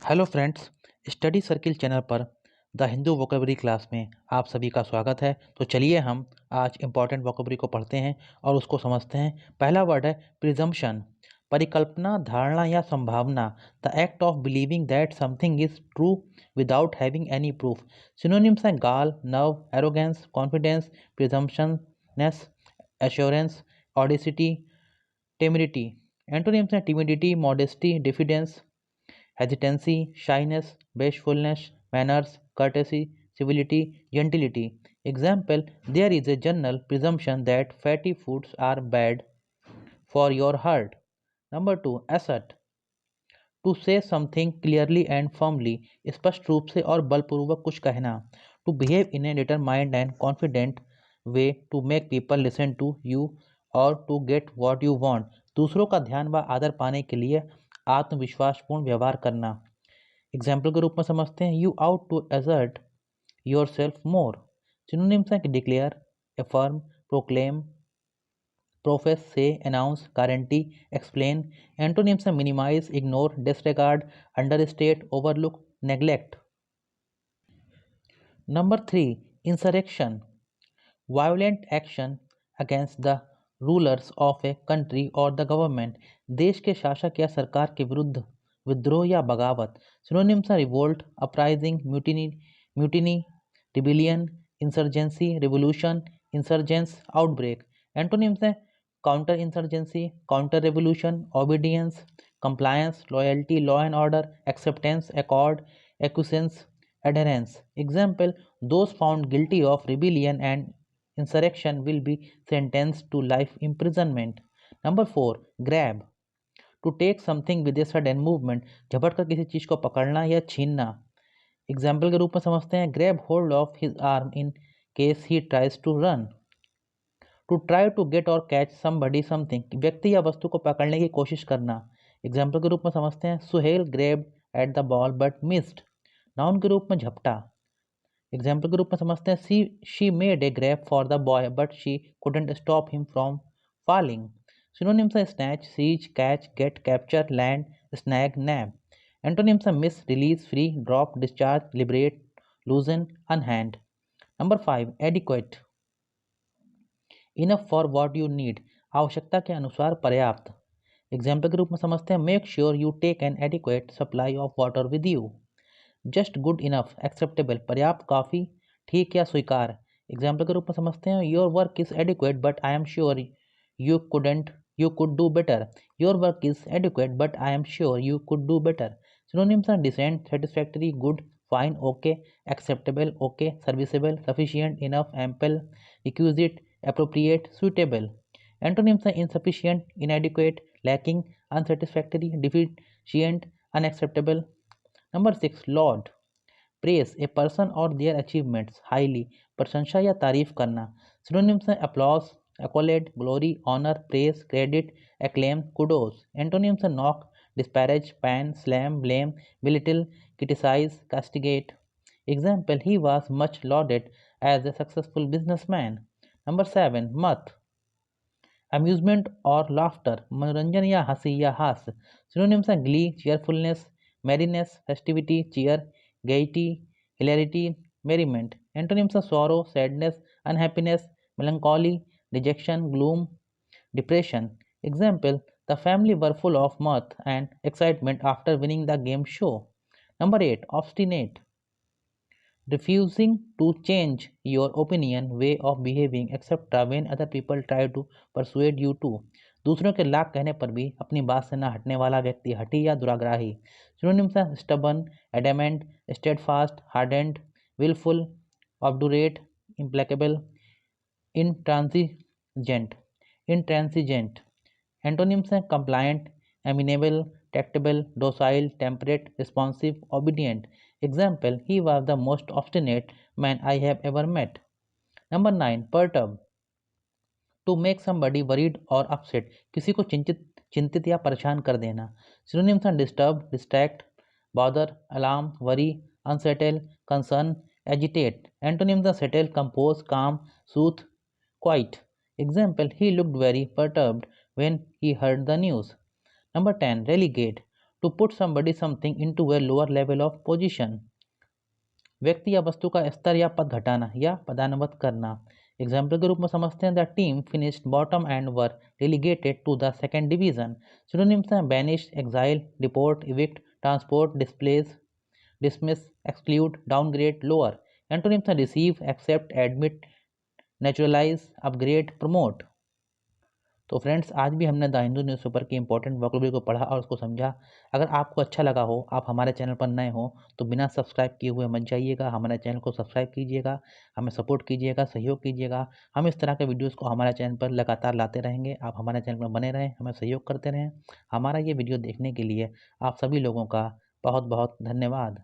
Hello friends, study circle channel पर the Hindu vocabulary class में आप सभी का स्वागत है। तो चलिए हम आज इम्पॉर्टेंट वोकेबलरी को पढ़ते हैं और उसको समझते हैं। पहला वर्ड है प्रिजम्पशन, परिकल्पना, धारणा या संभावना। The act of believing that something is true without having any proof. Synonyms हैं gall, nerve, arrogance, confidence, presumptuousness, assurance, audacity, temerity. Antonyms हैं timidity, modesty, diffidence, hesitancy, shyness, bashfulness, manners, courtesy, civility, gentility. Example: there is a general presumption that fatty foods are bad for your heart. Number 2. Assert, to say something clearly and firmly, स्पष्ट रूप से और बलपूर्वक कुछ कहना. To behave in a determined and confident way to make people listen to you or to get what you want. दूसरों का ध्यान व आदर पाने के लिए आत्मविश्वासपूर्ण व्यवहार करना. एग्जाम्पल के रूप में समझते हैं. You ought to assert yourself more. Synonyms हैं कि declare, affirm, proclaim, profess, say, announce, guarantee, explain. Antonyms हैं minimise, ignore, disregard, understate, overlook, neglect. Number 3. Insurrection, violent action against the rulers of a country और the government. देश के शासक या सरकार के विरुद्ध विद्रोह या बगावत. सिनोनिम्स हैं revolt, uprising, mutiny, rebellion, insurgency, revolution, insurgence, outbreak. Antonyms हैं counter insurgency, counter revolution, obedience, compliance, loyalty, law and order, acceptance, accord, acquiescence, adherence. Example: those found guilty of rebellion and insurrection will be sentenced to life imprisonment. Number 4. Grab, to take something with a sudden movement. झपट कर किसी चीज को पकड़ना या छीनना. Example के रूप में समझते हैं. Grab hold of his arm in case he tries to run. To try to get और कैच समबडी समथिंग, व्यक्ति या वस्तु को पकड़ने की कोशिश करना. एग्जाम्पल के रूप में समझते हैं. Suhail grabbed at the ball but missed. Noun के रूप में झपटा. एग्जाम्पल के रूप में समझते हैं. She made a grab for the boy but she couldn't stop him from falling. Synonyms हैं snatch, seize, catch, get, capture, land, snag, nab. Antonyms हैं miss, release, free, drop, discharge, liberate, loosen, unhand. Number 5. Adequate, enough for what you need, आवश्यकता के अनुसार पर्याप्त. Example के रूप में समझते हैं. Make sure you take an adequate supply of water with you. Just good enough, acceptable, पर्याप्त, काफ़ी, ठीक या स्वीकार. एग्जाम्पल के रूप में समझते हैं. Your work is adequate but I am sure you could do better. Your work is adequate but I am sure you could do better. Synonyms हैं decent, satisfactory, good, fine, okay, acceptable, okay, serviceable, sufficient, enough, ample, requisite, appropriate, suitable. Antonyms हैं insufficient, inadequate, lacking, unsatisfactory, deficient, unacceptable. Number 6. Laud, praise a person और their achievements, highly, प्रशंसा या तारीफ करना. Synonyms हैं applause, एक्कोलेड, glory, honour, praise, credit, acclaim, kudos. Antonyms हैं knock, disparage, pan, slam, blame, belittle, criticise, castigate. Example: he was much lauded as a successful businessman. Number 7. मत, amusement और laughter, मनोरंजन या हंसी या हास्य. सिनोनिम्स हैं Glee, cheerfulness, merriness, festivity, cheer, gaiety, hilarity, merriment. Antonyms are sorrow, sadness, unhappiness, melancholy, dejection, gloom, depression. Example: the family were full of mirth and excitement after winning the game show. Number 8. Obstinate, refusing to change your opinion, way of behaving, etc. when other people try to persuade you to. दूसरों के लाख कहने पर भी अपनी बात से न हटने वाला व्यक्ति, हठी या दुराग्राही. सिनोनिम्स हैं stubborn, adamant, steadfast, hardened, wilful, obdurate, implacable, intransigent. Antonyms हैं compliant, amenable, tractable, docile, temperate, responsive, obedient. Example: he was the most obstinate man I have ever met. Number 9. Perturb, to make somebody worried और upset, किसी को चिंतित या परेशान कर देना. Synonyms हैं disturb, distract, bother, alarm, worry, unsettle, concern, agitate. Antonyms हैं settle, compose, calm, soothe, quiet. Example: he looked very perturbed when he heard the news. Number 10. Relegate, to put somebody something into a lower level of position, व्यक्ति या वस्तु का स्तर या पद घटाना या पदानुगत करना। एग्जाम्पल के रूप में समझते हैं the team finished bottom and were delegated to the second division. Synonyms हैं banish, exile, deport, evict, transport, displace, dismiss, exclude, downgrade, lower. Antonyms हैं receive, accept, admit, naturalise, upgrade, promote. तो फ्रेंड्स, आज भी हमने द हिंदू न्यूज़पेपर की important vocabulary को पढ़ा और उसको समझा। अगर आपको अच्छा लगा हो, आप हमारे चैनल पर नए हो, तो बिना सब्सक्राइब किए हुए मत जाइएगा, हमारे चैनल को सब्सक्राइब कीजिएगा, हमें सपोर्ट कीजिएगा, सहयोग कीजिएगा। हम इस तरह के वीडियोज़ को हमारे चैनल पर लगातार लाते रहेंगे। आप हमारे चैनल पर बने रहें, हमें सहयोग करते रहें। हमारा ये वीडियो देखने के लिए आप सभी लोगों का बहुत बहुत धन्यवाद।